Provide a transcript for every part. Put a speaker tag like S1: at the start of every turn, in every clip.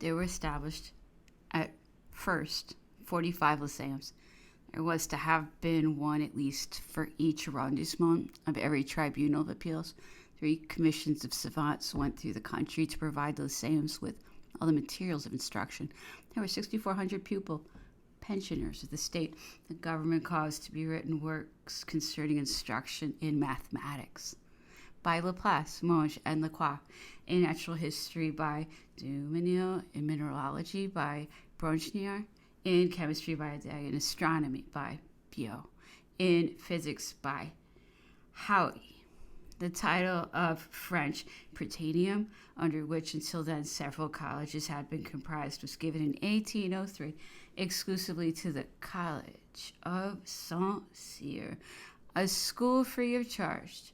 S1: There were established at first 45 lyceums. There was to have been one at least for each arrondissement of every tribunal of appeals. 3 commissions of savants went through the country to provide the lyceums with all the materials of instruction. There were 6,400 pupil pensioners of the state. The government caused to be written works concerning instruction in mathematics by Laplace, Monge, and Lacroix, in natural history by Duménil, in mineralogy by Brongniart, in chemistry by Day, in astronomy by Biot, in physics by Hauy. The title of French Praetorium, under which until then several colleges had been comprised, was given in 1803 exclusively to the College of Saint-Cyr, a school free of charge,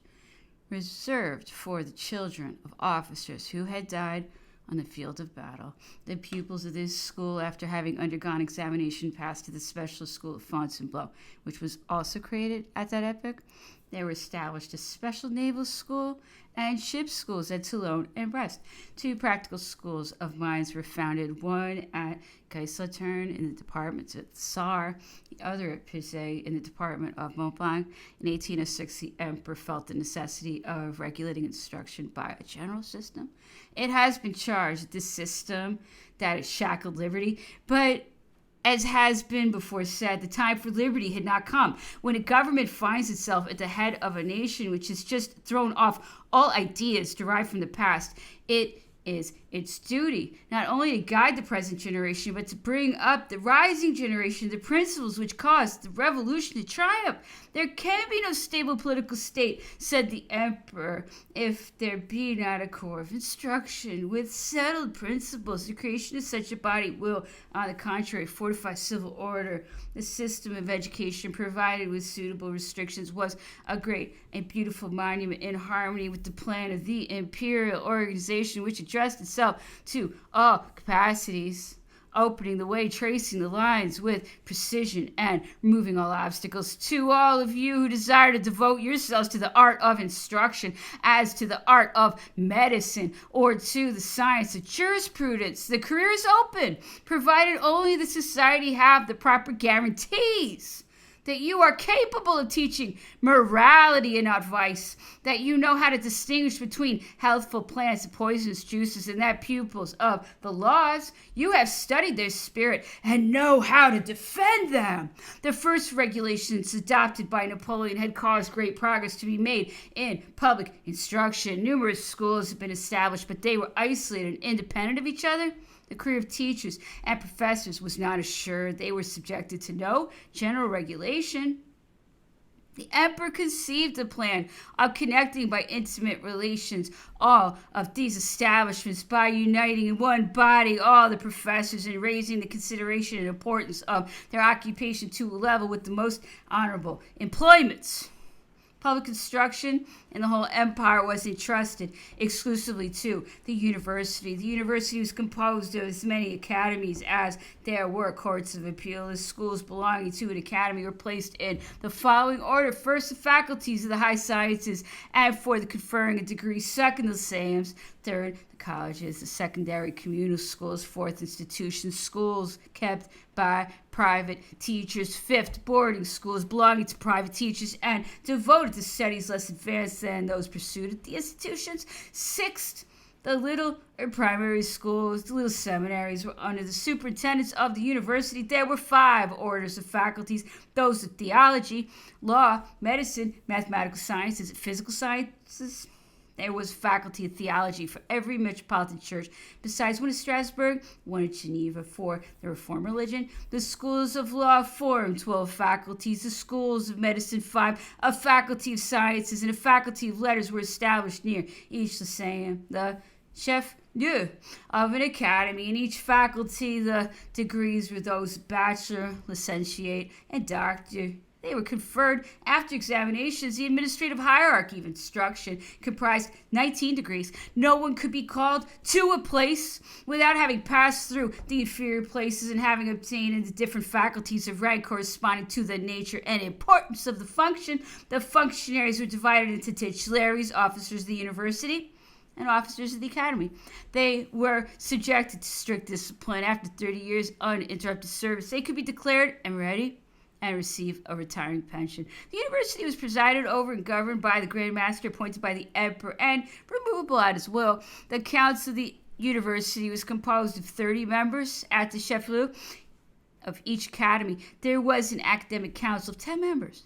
S1: reserved for the children of officers who had died on the field of battle. The pupils of this school, after having undergone examination, passed to the special school of Fontainebleau, which was also created at that epoch. There were established a special naval school and ship schools at Toulon and Brest. 2 practical schools of mines were founded, one at Caissauterne in the department of Sarre, the other at Pizet in the department of Montblanc. In 1806, the emperor felt the necessity of regulating instruction by a general system. It has been charged that this system that it shackled liberty, but as has been before said, the time for liberty had not come. When a government finds itself at the head of a nation which has just thrown off all ideas derived from the past, it is its duty not only to guide the present generation, but to bring up the rising generation the principles which caused the revolution to triumph. There can be no stable political state, said the emperor, if there be not a corps of instruction with settled principles. The creation of such a body will, on the contrary, fortify civil order. The system of education, provided with suitable restrictions, was a great and beautiful monument in harmony with the plan of the imperial organization, which addressed itself to all capacities, opening the way, tracing the lines with precision, and removing all obstacles. To all of you who desire to devote yourselves to the art of instruction, as to the art of medicine, or to the science of jurisprudence, the career is open, provided only the society have the proper guarantees that you are capable of teaching morality and not vice, that you know how to distinguish between healthful plants and poisonous juices, and that pupils of the laws, you have studied their spirit and know how to defend them. The first regulations adopted by Napoleon had caused great progress to be made in public instruction. Numerous schools have been established, but they were isolated and independent of each other. The career of teachers and professors was not assured. They were subjected to no general regulation. The emperor conceived a plan of connecting by intimate relations all of these establishments, by uniting in one body all the professors and raising the consideration and importance of their occupation to a level with the most honorable employments. Public instruction in the whole empire was entrusted exclusively to the university. The university was composed of as many academies as there were courts of appeal. The schools belonging to an academy were placed in the following order. First, the faculties of the high sciences and for the conferring a degree. Second, the lyceums. Third, the colleges, the secondary communal schools. Fourth, institutions, schools kept by private teachers. Fifth, boarding schools belonging to private teachers and devoted to studies less advanced than those pursued at the institutions. Sixth, the little primary schools, the little seminaries were under the superintendence of the university. There were 5 orders of faculties, those of theology, law, medicine, mathematical sciences, and physical sciences. There was faculty of theology for every metropolitan church, besides one at Strasbourg, one at Geneva for the Reformed religion. The schools of law formed 12 faculties. The schools of medicine, 5. A faculty of sciences and a faculty of letters were established near each lyceum. The chef-lieu of an academy. In each faculty, the degrees were those bachelor, licentiate, and doctor. They were conferred after examinations. The administrative hierarchy of instruction comprised 19 degrees. No one could be called to a place without having passed through the inferior places and having obtained in the different faculties of rank corresponding to the nature and importance of the function. The functionaries were divided into titularies, officers of the university, and officers of the academy. They were subjected to strict discipline. After 30 years uninterrupted service, they could be declared and ready and receive a retiring pension. The university was presided over and governed by the Grand Master appointed by the emperor and removable at his will. The council of the university was composed of 30 members at the chef-lieu of each academy. There was an academic council of 10 members.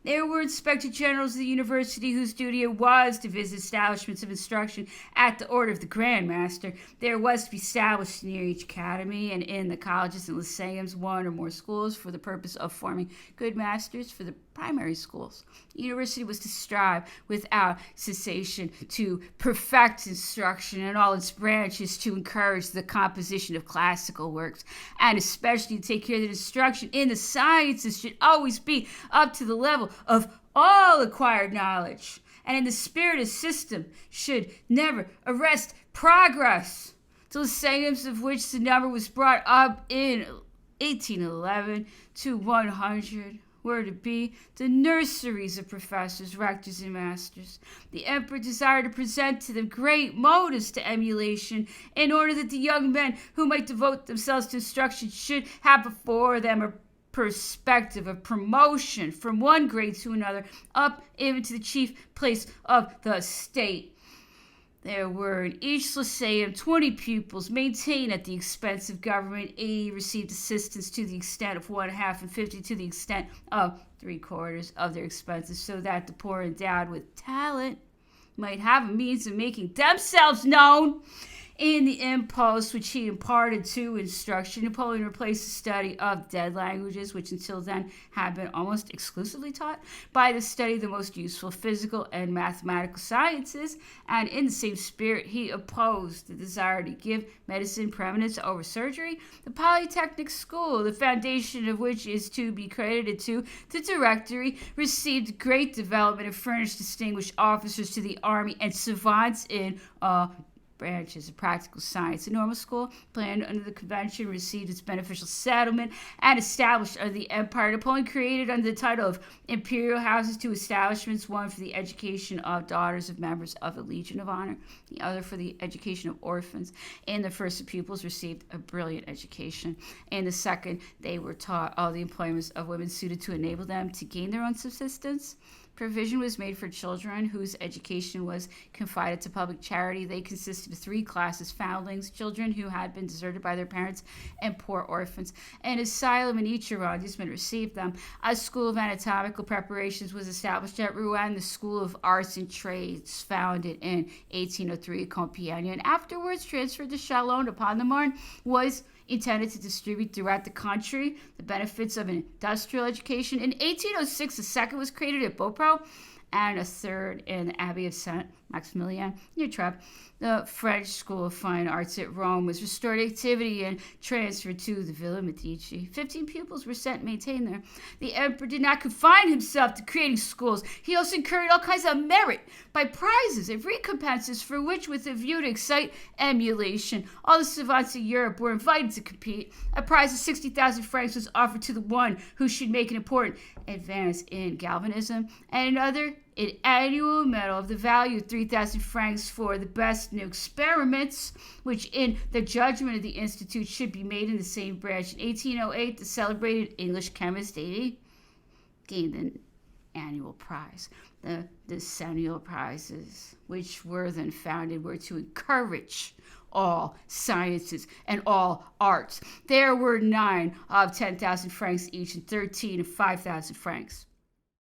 S1: There were inspector generals of the university whose duty it was to visit establishments of instruction at the order of the Grand Master. There was to be established near each academy and in the colleges and lyceums one or more schools for the purpose of forming good masters for the primary schools. The university was to strive without cessation to perfect instruction in all its branches, to encourage the composition of classical works, and especially to take care that instruction in the sciences should always be up to the level of all acquired knowledge, and in the spirit of system should never arrest progress. The lyceums, of which the number was brought up in 1811 to 100, were to be the nurseries of professors, rectors, and masters. The emperor desired to present to them great motives to emulation, in order that the young men who might devote themselves to instruction should have before them a perspective of promotion from one grade to another, up even to the chief place of the state. There were in each lyceum 20 pupils, maintained at the expense of government. 80 received assistance to the extent of 1/2, and 50 to the extent of 3/4 of their expenses, so that the poor endowed with talent might have a means of making themselves known. In the impulse which he imparted to instruction, Napoleon replaced the study of dead languages, which until then had been almost exclusively taught, by the study of the most useful physical and mathematical sciences, and in the same spirit he opposed the desire to give medicine preeminence over surgery. The Polytechnic School, the foundation of which is to be credited to the Directory, received great development and furnished distinguished officers to the army and savants in branches of practical science. The normal school, planned under the convention, received its beneficial settlement and established under the empire. Napoleon created under the title of imperial houses 2 establishments, one for the education of daughters of members of the Legion of Honor, the other for the education of orphans. In the first, the pupils received a brilliant education. In the second, they were taught all the employments of women suited to enable them to gain their own subsistence. Provision was made for children whose education was confided to public charity. They consisted of 3 classes: foundlings, children who had been deserted by their parents, and poor orphans. An asylum in each arrondissement received them. A school of anatomical preparations was established at Rouen. The School of Arts and Trades, founded in 1803 at Compiègne, and afterwards transferred to Châlons-upon-the-Marne, was intended to distribute throughout the country the benefits of an industrial education. In 1806, a second was created at Beaupro, and a third in the Abbey of Saint Maximilien near Treves. The French School of Fine Arts at Rome was restored activity and transferred to the Villa Medici. 15 pupils were sent and maintained there. The emperor did not confine himself to creating schools. He also encouraged all kinds of merit by prizes and recompenses, for which, with a view to excite emulation, all the savants of Europe were invited to compete. A prize of 60,000 francs was offered to the one who should make an important advance in galvanism, and another an annual medal of the value of 3,000 francs for the best new experiments, which in the judgment of the Institute should be made in the same branch. In 1808, the celebrated English chemist gained an annual prize. The decennial prizes, which were then founded, were to encourage all sciences and all arts. There were 9 of 10,000 francs each, and 13 of 5,000 francs.